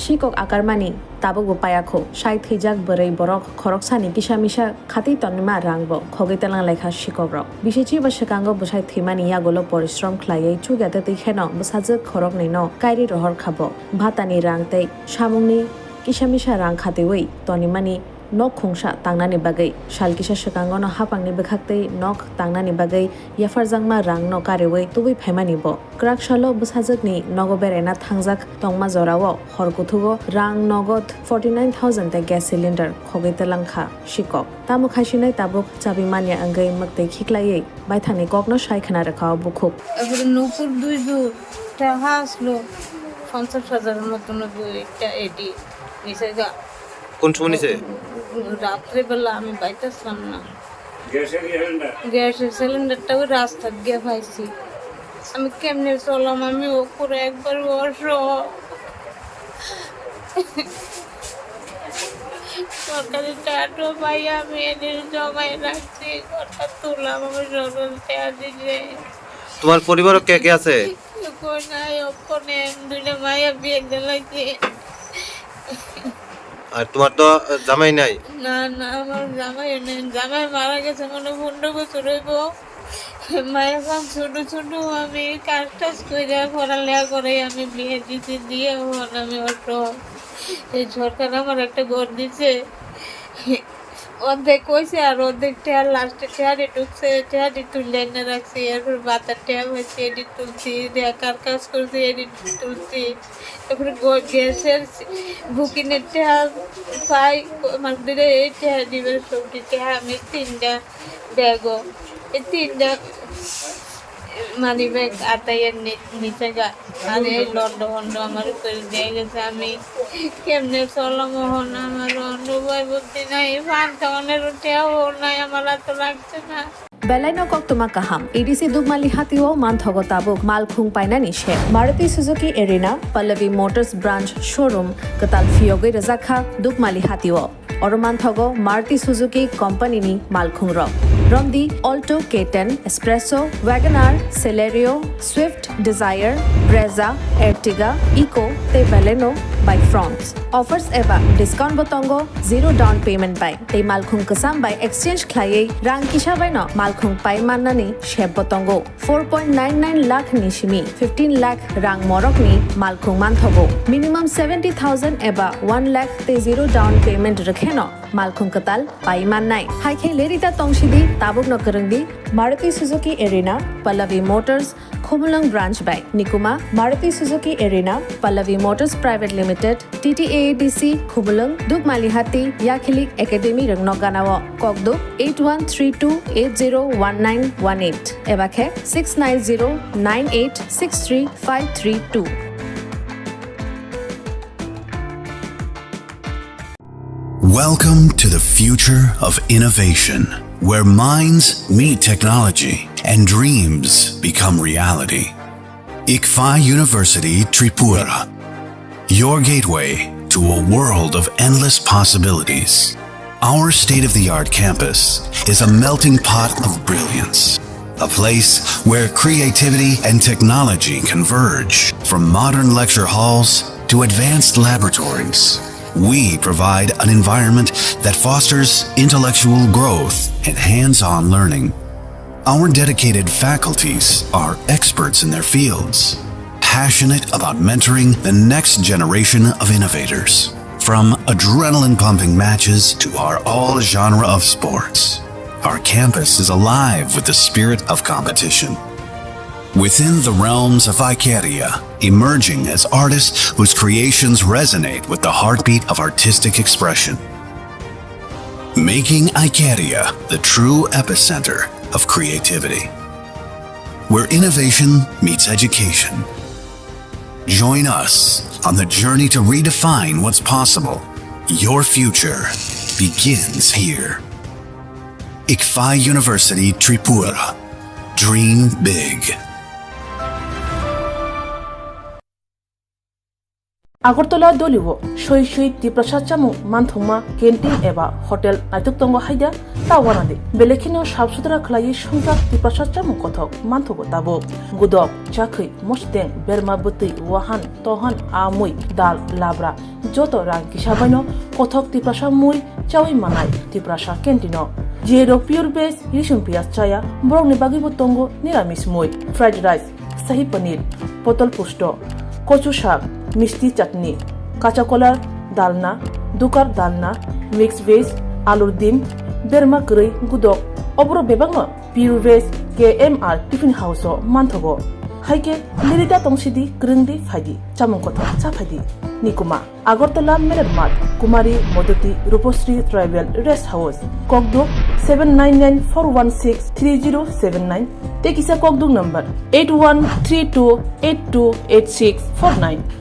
Sikok akarmani tabuk payakho sai thijak borai borok khoroksani kisa-misa khati tonima rangbo Khogwi Twlangkha Sikok rok bisechi basakango bosai thimani yagolo porishrom khlaiye chugate tikheno bosajak khorokni no kairi rohor khabo bhatani rang tei samungni kisa-misa rang khatiwi tonimani nok khungsa tangnani bagai salkisa sakango no hapangni bekhakte nok tangnani bagai yafarjangma rang no karewi tubi phaimani bo krak salo bsajakni nogo berena thangjak tongma jorao horkuthugo rang nogod 49000 te gas cylinder Khogwi Twlangkha Sikok tamu khaisinai tabuk chabimani angai makte khiklaiye baithani kokno saikhana rakha bukhuk এবারে নূপুর দুই টাকা আসলো 50,000 মতন একটা এটি নিচে কোন সময় নিছে রাত্রে বেলা আমি বাইতেছিলাম না গ্যাসের সিলিন্ডারটাও রাস্তা গিয়ে পাইছি আমি কেমনে চলাম আমি ওপরে একবার সরকারি টাকাটা পাই আমি এদের জমাই রাখছি ঘরটা তুললাম আমার সরকারি টাকা দিলে তোমার পরিবার কে কে আছে কই নাই ওখানে দুইটা মাইয়া বিয়ে দিলাইছে আর তোমার তো জামাই নাই না না আমার জামাই মারা গেছে মানে 15 বছর হইব মায়ের কাম ছোট ছোট আমি কাজ টাজ করে পড়ালেখা করে আমি বিয়ে দিতে দিয়ে আমি অটো এই সরকার আমার একটা ঘর দিছে অর্ধেক কইছে আর অর্ধেক টেয়ার লাস্টে টেয়ারে ঢুকছে টেয়ারি তুলে এনে রাখছি এরপর বাতার টেয়ার হয়েছে এডিট তুলছি দেখার কাজ করছি এডিট তুলছি তারপরে গ্যাসের বুকিংয়ের টেয়ার পাই আমার দিলে এই টেয়ার দিবে সবজি টেয়ার আমি 3টা ব্যাগও এই 3টা মানি ব্যাগ আটাইয়ের নিচে আর এই লন্ড হন্ড আমার করে দিয়ে গেছে আমি কেমনে চলাম হন আমার অনুভব বুদ্ধি নাই পান খাওয়ানোর টেয়াও নাই আমার এত লাগছে না Belaino kok tuma kaham EDC dugmali hatiwo manthogo tabuk malkhung painani she Maruti Suzuki Arena Pallavi Motors branch showroom katal fiogai rajakha dugmali hatiwo oromanthogo Maruti Suzuki company ni malkhung ro Romdi Alto K10 Espresso Wagoner Celerio Swift Desire Brezza Ertiga Eco te Belaino by France offers eba discount botongo zero down payment by te malkhung kasam by exchange khlaiye rang kisa by no malkhung pai mannani sheb botongo 4.99 lakh nishimi 15 lakh rang morok ni malkhung manthogo minimum 70,000 eba 1 lakh te zero down payment rakheno malkhung katal pai mannai haikhe lerita tongshidi tabuk no karangdi Maruti Suzuki Arena Pallavi Motors Khumulang branch by Nikuma Maruti Suzuki Arena Pallavi Motors Private Limited TTAADC Khumulang Dugmalihati Yakhilik Academy Rangnoganawo Kokduk 8132801918 Ebakhe 6909863532 Welcome to the future of innovation, where minds meet technology and dreams become reality. ICFA University Tripura, your gateway to a world of endless possibilities. Our state-of-the-art campus is a melting pot of brilliance, a place where creativity and technology converge. From modern lecture halls to advanced laboratories, we provide an environment that fosters intellectual growth and hands-on learning. Our dedicated faculties are experts in their fields, passionate about mentoring the next generation of innovators. From adrenaline-pumping matches to our all-genre of sports, our campus is alive with the spirit of competition. Within the realms of Ikeria, emerging as artists whose creations resonate with the heartbeat of artistic expression. Making Ikeria the true epicenter of creativity, where innovation meets education. Join us on the journey to redefine what's possible. Your future begins here. ICFA University Tripura. Dream big. Agartala দলিও সই সই Tiprasa চামু মানথংমা canteen এবা hotel নাইতুক তঙ্গ হাইদা তাওয়ানাদে বেলেখিনো সাফ সুতরা খলাই সংখ্যা তিপ্রাসা চামু কথক মানথগো তাবো গুদক চাখৈ মস্তেং বেরমা বতৈ Wuhan তহান আমুই দাল লাব্রা যত রাং কিসাবাইনো কথক তিপ্রাসা মুই চাওই মানাই Tiprasa ক্যান্টিনো zero pure base রিসুম পিয়াজ চায়া বরংনি বাগিবো তঙ্গ নিরামিষ মুই ফ্রাইড রাইস শাহী পনির পটল পুষ্ট কচু শাক মিষ্টি চাটনি কাঁচা কলার ডালনা দুকার ডালনা মিক্স ভেজ আলুর ডিম বেরমা গৈ গুদক অবর বেবাং pure veg KMR tiffin house মানথগো হাইকে লিরিতা তংসিদি গ্রিংদি ফাইদি চামুং কথা চা ফাইদি নিকুমা আগরতলা মেলের মাঠ কুমারী মদতি রূপশ্রী ট্রাইবেল রেস্ট হাউস ককদুক 7994163079 টেকিসা ককদুক নম্বর 8132828649